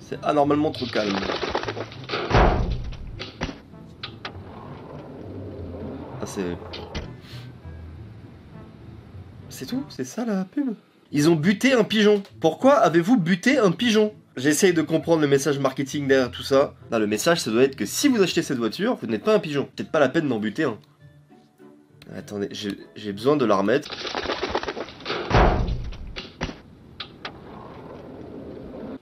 C'est anormalement trop calme. Ah c'est tout? C'est ça la pub? Ils ont buté un pigeon. Pourquoi avez-vous buté un pigeon? J'essaye de comprendre le message marketing derrière tout ça. Non, le message, ça doit être que si vous achetez cette voiture, vous n'êtes pas un pigeon. Peut-être pas la peine d'en buter un. Attendez, j'ai besoin de la remettre.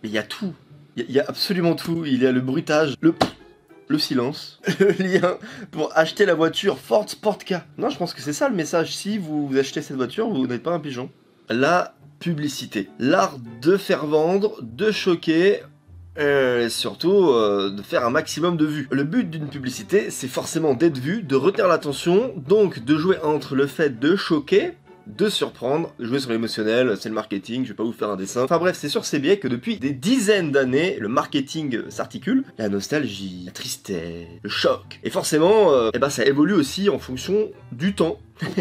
Mais il y a tout. Il y a absolument tout. Il y a le bruitage, le silence, le lien pour acheter la voiture Ford Sport K. Non, je pense que c'est ça le message. Si vous achetez cette voiture, vous n'êtes pas un pigeon. La publicité. L'art de faire vendre, de choquer, et surtout de faire un maximum de vues. Le but d'une publicité, c'est forcément d'être vu, de retenir l'attention, donc de jouer entre le fait de choquer, de surprendre, jouer sur l'émotionnel, c'est le marketing, je vais pas vous faire un dessin. Enfin bref, c'est sur ces biais que depuis des dizaines d'années, le marketing s'articule. La nostalgie, la tristesse, le choc. Et forcément, ça évolue aussi en fonction du temps.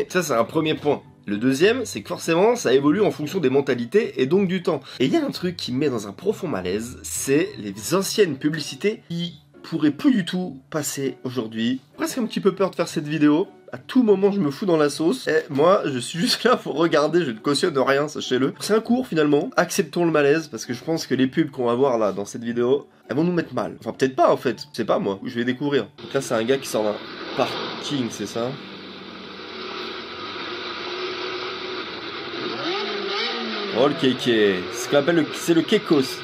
Ça, c'est un premier point. Le deuxième, c'est que forcément, ça évolue en fonction des mentalités et donc du temps. Et il y a un truc qui me met dans un profond malaise, c'est les anciennes publicités qui pourraient plus du tout passer aujourd'hui. Presque un petit peu peur de faire cette vidéo. À tout moment, je me fous dans la sauce. Et moi, je suis juste là pour regarder, je ne cautionne rien, sachez-le. C'est un cours finalement. Acceptons le malaise, parce que je pense que les pubs qu'on va voir là dans cette vidéo, elles vont nous mettre mal. Enfin, peut-être pas en fait, c'est pas moi, je vais découvrir. Donc là, c'est un gars qui sort d'un parking, c'est ça? Oh le kéké, c'est ce qu'on appelle c'est le kékos.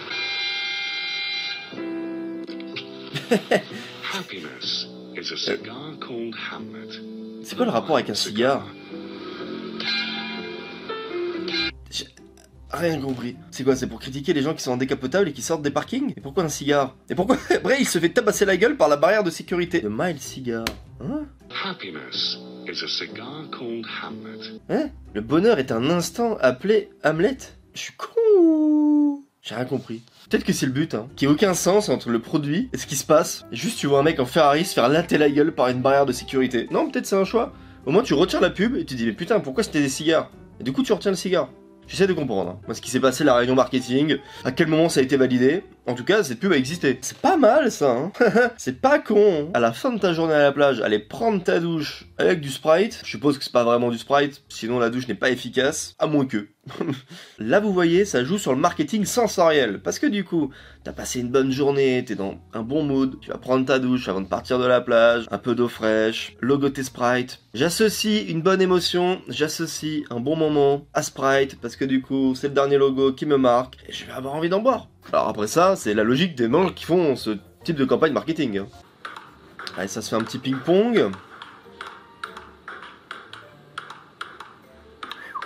C'est quoi le rapport avec un cigare? J'ai rien compris. C'est quoi? C'est pour critiquer les gens qui sont en décapotable et qui sortent des parkings? Et pourquoi un cigare? Et pourquoi après il se fait tabasser la gueule par la barrière de sécurité? Le mild cigare. Hein? Hein? Le bonheur est un instant appelé Hamlet? Je suis con. J'ai rien compris. Peut-être que c'est le but, hein. Qu'il n'y ait aucun sens entre le produit et ce qui se passe. Et juste tu vois un mec en Ferrari se faire latter la gueule par une barrière de sécurité. Non, peut-être c'est un choix. Au moins tu retiens la pub et tu te dis mais putain pourquoi c'était des cigares? Et du coup tu retiens le cigare. J'essaie de comprendre, hein. Moi, ce qui s'est passé à la réunion marketing, à quel moment ça a été validé. En tout cas, cette pub a existé. C'est pas mal, ça, hein. C'est pas con, hein. À la fin de ta journée à la plage, aller prendre ta douche avec du Sprite. Je suppose que c'est pas vraiment du Sprite, sinon la douche n'est pas efficace, à moins que. Là, vous voyez, ça joue sur le marketing sensoriel. Parce que du coup, t'as passé une bonne journée, t'es dans un bon mood, tu vas prendre ta douche avant de partir de la plage, un peu d'eau fraîche, logoté Sprite. J'associe une bonne émotion, j'associe un bon moment à Sprite, parce que du coup, c'est le dernier logo qui me marque, et je vais avoir envie d'en boire. Alors après ça, c'est la logique des gens qui font ce type de campagne marketing, hein. Allez, ça se fait un petit ping-pong.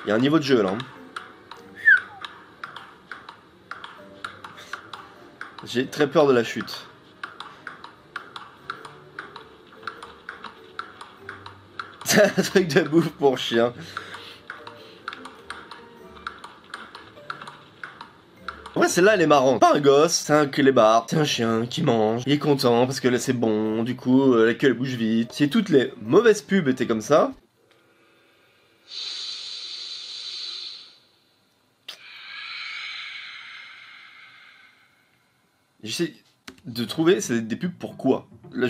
Il y a un niveau de jeu, là, hein. J'ai très peur de la chute. C'est un truc de bouffe pour chien. Ouais, celle-là, elle est marrante. Pas un gosse, c'est un clébard, c'est un chien qui mange. Il est content parce que là, c'est bon. Du coup, la queue, elle bouge vite. Si toutes les mauvaises pubs étaient comme ça... J'essaie de trouver, c'est des pubs pour quoi? Là,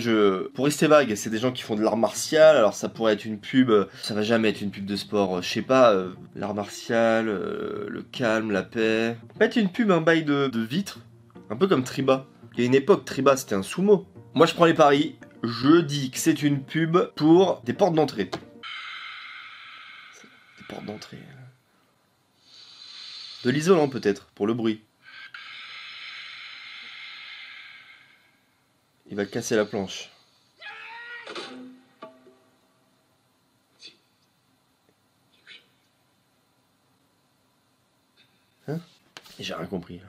pour rester vague, c'est des gens qui font de l'art martial, alors ça pourrait être une pub, ça va jamais être une pub de sport, je sais pas, l'art martial, le calme, la paix. Ça peut être une pub, un bail de vitre, un peu comme Triba. Il y a une époque, Triba, c'était un sumo. Moi, je prends les paris, je dis que c'est une pub pour des portes d'entrée. Des portes d'entrée. De l'isolant, peut-être, pour le bruit. Il va casser la planche. Hein? J'ai rien compris.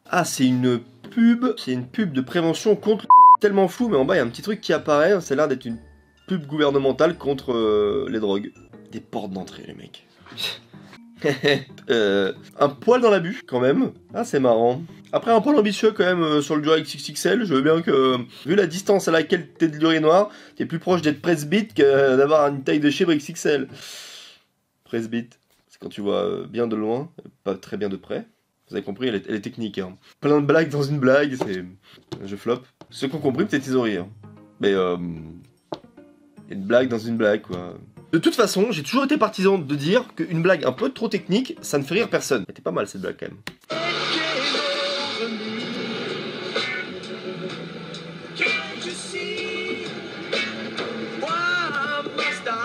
Ah, c'est une pub. C'est une pub de prévention contre tellement flou, mais en bas, il y a un petit truc qui apparaît. Ça a l'air d'être une pub gouvernementale contre les drogues. Des portes d'entrée, les mecs. Un poil dans la bûche, quand même. Ah, c'est marrant. Après, un poil ambitieux, quand même, sur le Durex XXL. Je veux bien que, vu la distance à laquelle t'es de l'urinoir, t'es plus proche d'être presbyte que d'avoir une taille de chèvre XXL. Presbyte, c'est quand tu vois bien de loin, pas très bien de près. Vous avez compris, elle est technique. Hein. Plein de blagues dans une blague, c'est... Je flop. Ceux qui ont compris, peut-être ils ont ri. Hein. Mais il y a une blague dans une blague, quoi. De toute façon, j'ai toujours été partisan de dire qu'une blague un peu trop technique, ça ne fait rire personne. C'était pas mal cette blague quand même.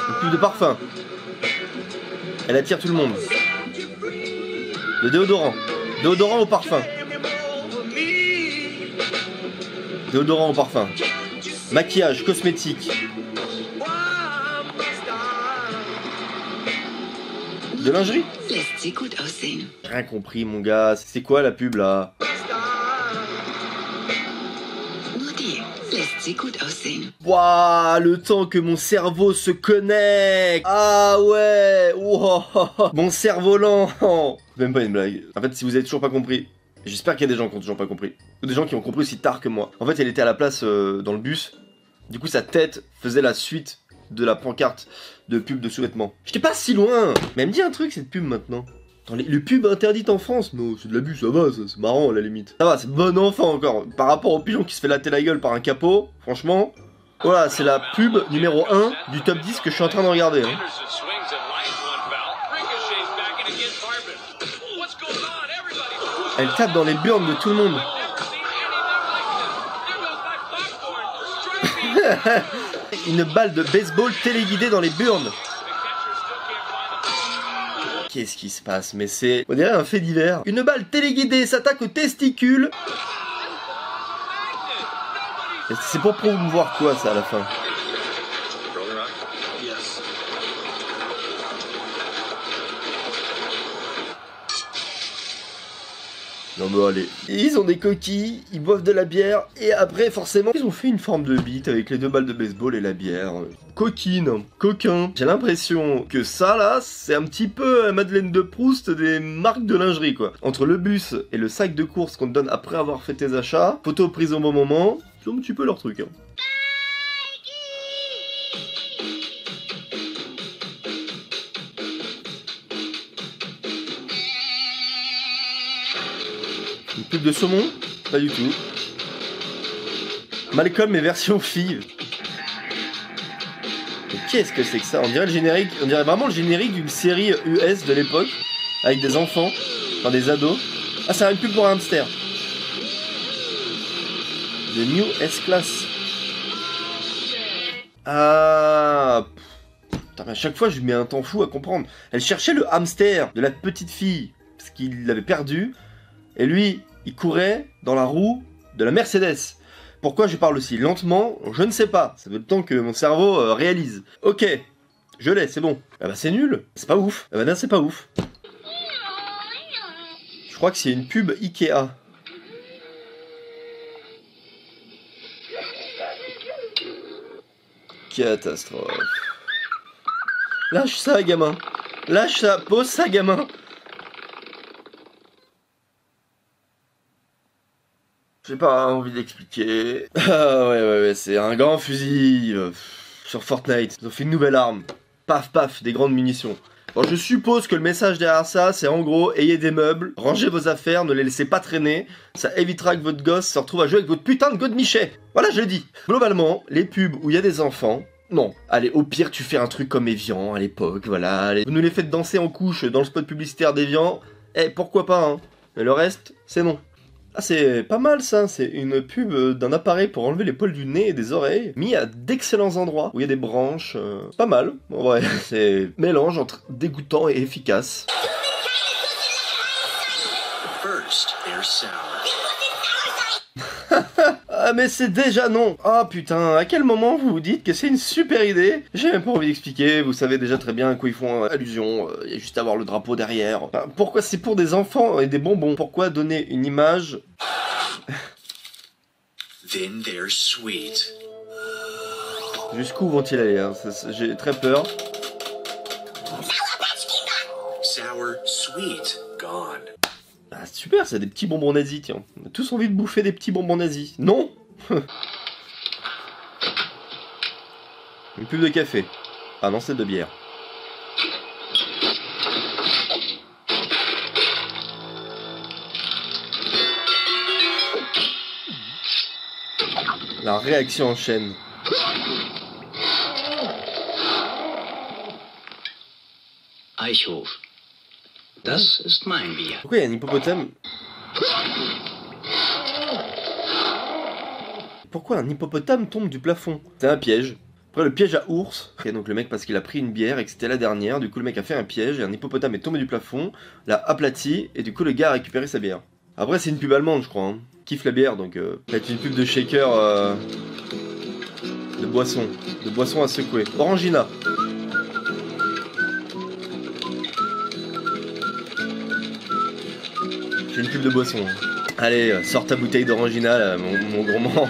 Une pub de parfum. Elle attire tout le monde. Le déodorant. Déodorant au parfum. Déodorant au parfum. Maquillage, cosmétique. De lingerie. Rien compris mon gars. C'est quoi la pub là? Waouh, le temps que mon cerveau se connecte. Ah ouais. Wow. Mon cerveau lent. Même pas une blague. En fait, si vous avez toujours pas compris, j'espère qu'il y a des gens qui ont toujours pas compris. Ou des gens qui ont compris aussi tard que moi. En fait, elle était à la place dans le bus. Du coup, sa tête faisait la suite de la pancarte de pub de sous-vêtements. J'étais pas si loin. Mais elle me dit un truc cette pub maintenant. Les pubs interdites en France, non, c'est de l'abus, ça va, c'est marrant à la limite. Ça va, c'est bon enfant encore. Par rapport au pigeon qui se fait latter la gueule par un capot, franchement, voilà, c'est la pub numéro 1 du top 10 que je suis en train de regarder. Hein. Elle tape dans les burnes de tout le monde. Une balle de baseball téléguidée dans les burnes. Qu'est-ce qui se passe? Mais c'est... On dirait un fait divers. Une balle téléguidée s'attaque aux testicules. C'est pour promouvoir quoi ça à la fin? Non mais allez, ils ont des coquilles, ils boivent de la bière, et après forcément, ils ont fait une forme de bite avec les 2 balles de baseball et la bière. Coquine, coquin. J'ai l'impression que ça là, c'est un petit peu Madeleine de Proust des marques de lingerie quoi. Entre le bus et le sac de course qu'on te donne après avoir fait tes achats, photo prise au bon moment, c'est un petit peu leur truc. Hein. Une pub de saumon? Pas du tout. Malcolm est version fille. Mais qu'est-ce que c'est que ça? On dirait le générique, on dirait vraiment le générique d'une série US de l'époque, avec des enfants, enfin des ados. Ah, c'est une pub pour un hamster. The New S-Class. Ah... Putain, mais à chaque fois, je mets un temps fou à comprendre. Elle cherchait le hamster de la petite fille, parce qu'il l'avait perdu. Et lui, il courait dans la roue de la Mercedes. Pourquoi je parle aussi lentement? Je ne sais pas. Ça veut le temps que mon cerveau réalise. Ok, je l'ai, c'est bon. Ah bah c'est nul, c'est pas ouf. Ah bah non, c'est pas ouf. Je crois que c'est une pub Ikea. Catastrophe. Lâche ça, gamin. Lâche ça, pose ça, gamin. J'ai pas envie d'expliquer. Ah ouais, c'est un grand fusil sur Fortnite. Ils ont fait une nouvelle arme. Paf, paf, des grandes munitions. Bon, je suppose que le message derrière ça, c'est en gros, ayez des meubles, rangez vos affaires, ne les laissez pas traîner. Ça évitera que votre gosse se retrouve à jouer avec votre putain de godemichet. Voilà, je le dis. Globalement, les pubs où il y a des enfants, non. Allez, au pire, tu fais un truc comme Evian à l'époque, voilà. Allez. Vous nous les faites danser en couche dans le spot publicitaire d'Evian. Eh, pourquoi pas, hein. Mais le reste, c'est non. Ah, c'est pas mal ça, c'est une pub d'un appareil pour enlever les poils du nez et des oreilles, mis à d'excellents endroits, où il y a des branches, pas mal, en vrai, c'est mélange entre dégoûtant et efficace. Ah mais c'est déjà non. Ah putain, à quel moment vous vous dites que c'est une super idée? J'ai même pas envie d'expliquer, vous savez déjà très bien à quoi ils font allusion, il y a juste à voir le drapeau derrière. Enfin, pourquoi c'est pour des enfants et des bonbons? Pourquoi donner une image? Then they're sweet. Jusqu'où vont-ils aller hein? J'ai très peur. Sour, sweet, gone. Ah super, c'est des petits bonbons nazis, tiens. On a tous envie de bouffer des petits bonbons nazis. Non. Une pub de café. Ah non, c'est de bière. La réaction en chaîne. Eichhof. Das ist mein Bier. Pourquoi il y a un hippopotame? Pourquoi un hippopotame tombe du plafond? C'est un piège. Après le piège à ours. Et donc le mec parce qu'il a pris une bière et que c'était la dernière, du coup le mec a fait un piège et un hippopotame est tombé du plafond, l'a aplati et du coup le gars a récupéré sa bière. Après c'est une pub allemande je crois. Hein. Kiffe la bière donc peut-être une pub de shaker de boisson à secouer. Orangina. C'est une pub de boisson. Allez, sors ta bouteille d'orangina là, mon gourmand.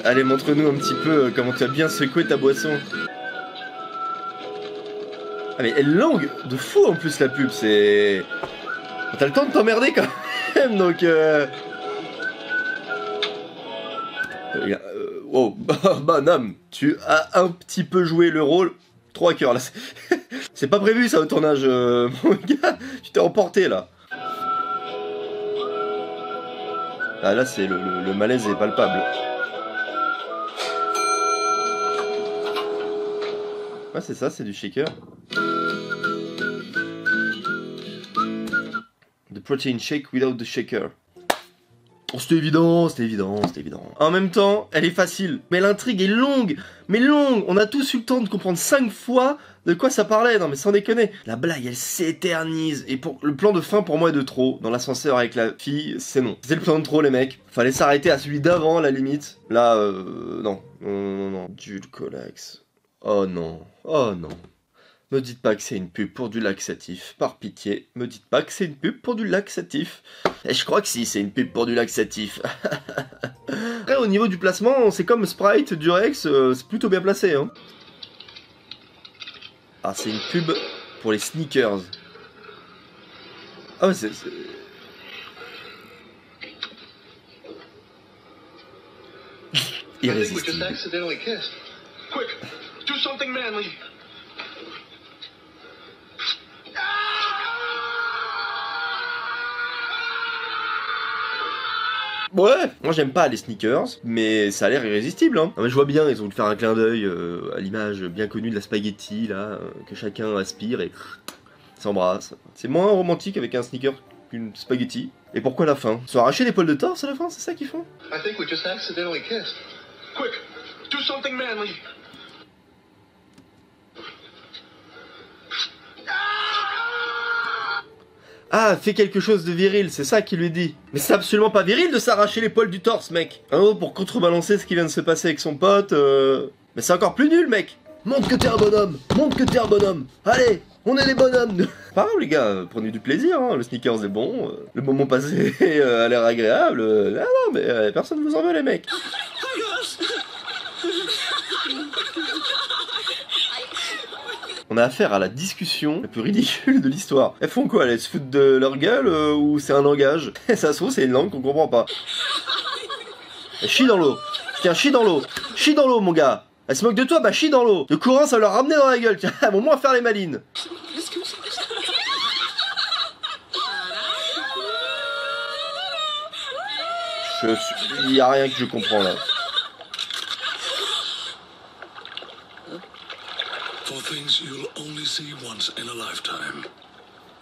Allez, montre-nous un petit peu comment tu as bien secoué ta boisson. Ah mais elle langue de fou en plus la pub, c'est... T'as le temps de t'emmerder quand même, donc wow, bah Nam, tu as un petit peu joué le rôle. 3 cœurs là. C'est pas prévu ça au tournage, mon gars. Tu t'es emporté là. Ah là c'est le malaise est palpable. Ouais c'est ça, c'est du shaker. The protein shake without the shaker. Oh, c'était évident. En même temps, elle est facile. Mais l'intrigue est longue. On a tous eu le temps de comprendre 5 fois de quoi ça parlait. Non mais sans déconner. La blague, elle s'éternise. Et pour le plan de fin, pour moi, est de trop. Dans l'ascenseur avec la fille, c'est non. C'était le plan de trop, les mecs. Fallait s'arrêter à celui d'avant, à la limite. Là, non. Jude Colex. Oh non. Me dites pas que c'est une pub pour du laxatif. Par pitié, me dites pas que c'est une pub pour du laxatif. Et je crois que si, c'est une pub pour du laxatif. Après, au niveau du placement, c'est comme Sprite, Durex, c'est plutôt bien placé. Hein. Ah, c'est une pub pour les sneakers. Ah ouais, c'est... Irrésistible. Ouais, moi j'aime pas les sneakers, mais ça a l'air irrésistible. Hein. Ah, mais je vois bien, ils ont voulu faire un clin d'œil à l'image bien connue de la spaghetti, là, que chacun aspire et s'embrasse. C'est moins romantique avec un sneaker qu'une spaghetti. Et pourquoi la fin? Ils sont arrachés des poils de torse à la fin, c'est ça qu'ils font? I think we just accidentally kissed. Quick, do something manly. Ah, fais quelque chose de viril, c'est ça qu'il lui dit. Mais c'est absolument pas viril de s'arracher les poils du torse, mec. Hein, pour contrebalancer ce qui vient de se passer avec son pote. Mais c'est encore plus nul, mec. Montre que t'es un bonhomme. Allez, on est des bonhommes. Pas grave, les gars, prenez du plaisir. Hein. Le sneakers est bon. Le moment passé a l'air agréable. Ah non, mais personne vous en veut, les mecs. On a affaire à la discussion la plus ridicule de l'histoire. Elles font quoi? Elles se foutent de leur gueule ou c'est un langage? Ça se trouve, c'est une langue qu'on comprend pas. Elles chient dans l'eau. Tiens, chie dans l'eau. Chie dans l'eau, mon gars. Elles se moquent de toi, bah chie dans l'eau. Le courant, ça va leur ramener dans la gueule. Tiens, elles vont moins faire les malines. Il y a rien que je comprends là. For things you'll only see once in a lifetime.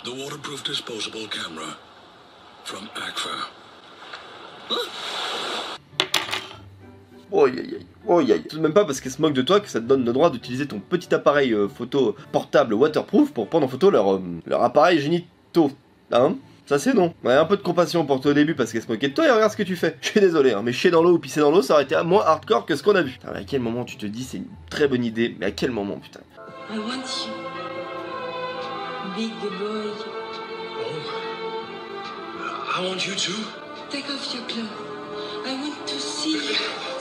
The waterproof disposable camera from Agfa. Oh aïe. C'est même pas parce qu'elle se moque de toi que ça te donne le droit d'utiliser ton petit appareil photo portable waterproof pour prendre en photo leur appareil génitaux. Hein? Ça c'est non. Ouais, un peu de compassion pour toi au début parce qu'elle se moquait de toi et regarde ce que tu fais. Je suis désolé, hein, mais chier dans l'eau ou pisser dans l'eau ça aurait été moins hardcore que ce qu'on a vu. Putain, à quel moment tu te dis c'est une très bonne idée, mais à quel moment putain? I want you, big boy. Oh. I want you too. Take off your clothes. I want to see you.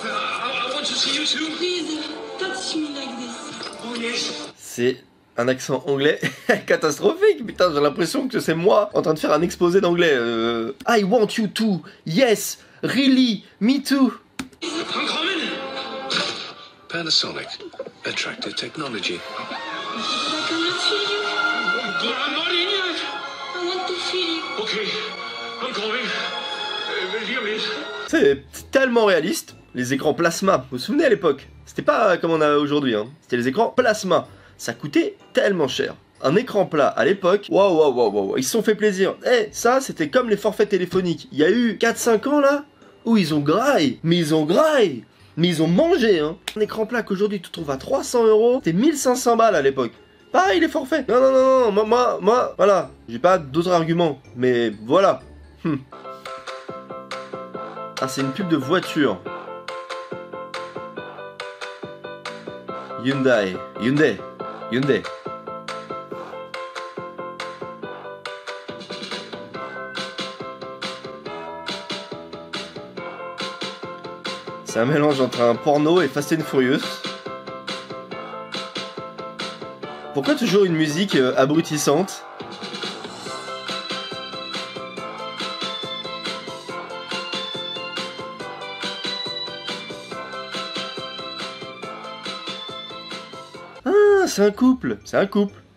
I want to see you too. Please, touch me like this. Oh yes. C'est un accent anglais catastrophique, putain, j'ai l'impression que c'est moi en train de faire un exposé d'anglais. I want you too. Yes, really, me too. I'm coming. Panasonic, attractive technology. But I cannot feel you. I'm not in yet. I want to feel you. Okay, I'm coming. Hear me. C'est tellement réaliste. les écrans plasma. Vous vous souvenez à l'époque? C'était pas comme on a aujourd'hui, hein. C'était les écrans plasma. Ça coûtait tellement cher. Un écran plat à l'époque, waouh, ils se sont fait plaisir. Eh, ça, c'était comme les forfaits téléphoniques. Il y a eu 4-5 ans là, où ils ont graillé. Mais ils ont mangé, hein. Un écran plat qu'aujourd'hui tu trouves à 300 €, c'était 1500 balles à l'époque. Pareil, les forfaits. Non, moi, voilà. J'ai pas d'autres arguments, mais voilà. Ah, c'est une pub de voiture. Hyundai. C'est un mélange entre un porno et Fast and Furious. Pourquoi toujours une musique abrutissante? Ah, c'est un couple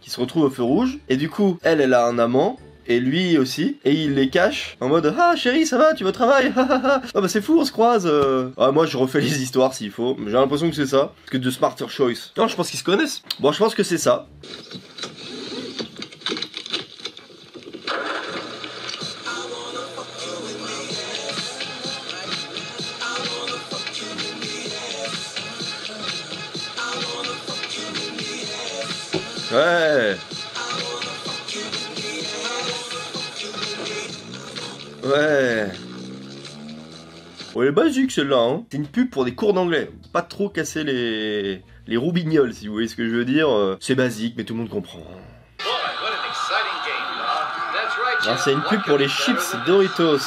qui se retrouve au feu rouge. Et du coup, elle a un amant. Et lui aussi, et il les cache en mode ah chérie ça va, tu vas au travail, ah bah c'est fou on se croise. Ah, moi je refais les histoires s'il faut, j'ai l'impression que c'est ça, parce que de smarter choice. Non, je pense qu'ils se connaissent. Bon, je pense que c'est ça. Ouais. Ouais. Oh, elle est basique celle-là, hein. C'est une pub pour des cours d'anglais. Pas trop casser les roubignoles, si vous voyez ce que je veux dire. C'est basique, mais tout le monde comprend. Ah, c'est une pub pour les chips Doritos.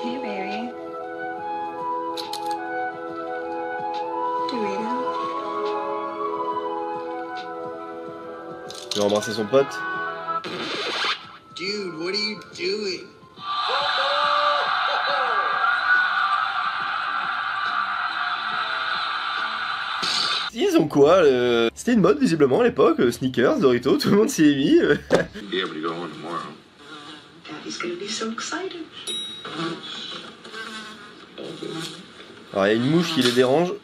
Hey, baby. Dorito. Il va embrasser son pote. Dude, what are you doing? Ils ont quoi C'était une mode visiblement à l'époque, sneakers, Doritos, tout le monde s'y est mis. Be able to go home tomorrow. Daddy's gonna be so excited. Alors il y a une mouche qui les dérange.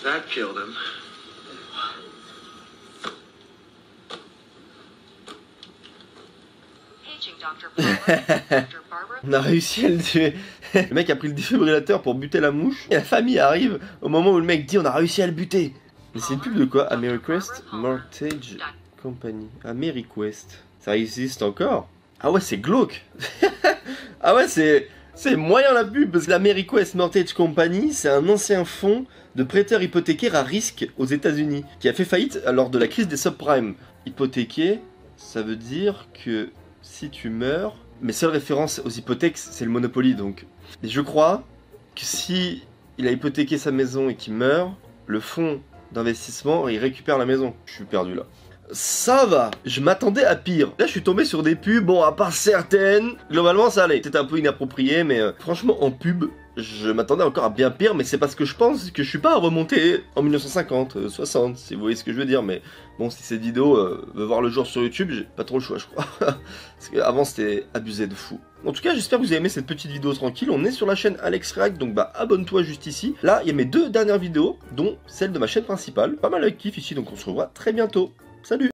That killed him. On a réussi à le tuer. Le mec a pris le défibrillateur pour buter la mouche. Et la famille arrive au moment où le mec dit on a réussi à le buter. Mais c'est une pub de quoi? AmeriQuest Mortgage Company. AmeriQuest. Ça existe encore? Ah ouais, c'est glauque. Ah ouais, c'est moyen la pub. Parce que l'AmeriQuest Mortgage Company, c'est un ancien fonds de prêteurs hypothécaires à risque aux États-Unis qui a fait faillite lors de la crise des subprimes. Hypothéqué, ça veut dire que si tu meurs, mes seules références aux hypothèques, c'est le Monopoly donc. Et je crois que si il a hypothéqué sa maison et qu'il meurt, le fonds d'investissement, il récupère la maison. Je suis perdu là. Ça va, je m'attendais à pire. Là, je suis tombé sur des pubs, bon, à part certaines, globalement, ça allait. C'était un peu inapproprié, mais franchement, en pub, je m'attendais encore à bien pire, mais c'est parce que je pense que je suis pas remonté en 1950, 60, si vous voyez ce que je veux dire, mais bon, si cette vidéo veut voir le jour sur YouTube, j'ai pas trop le choix, je crois. Parce qu'avant, c'était abusé de fou. En tout cas, j'espère que vous avez aimé cette petite vidéo tranquille. On est sur la chaîne Alex React, donc bah abonne-toi juste ici. Là, il y a mes 2 dernières vidéos, dont celle de ma chaîne principale. Pas mal de kiff ici, donc on se revoit très bientôt. Salut!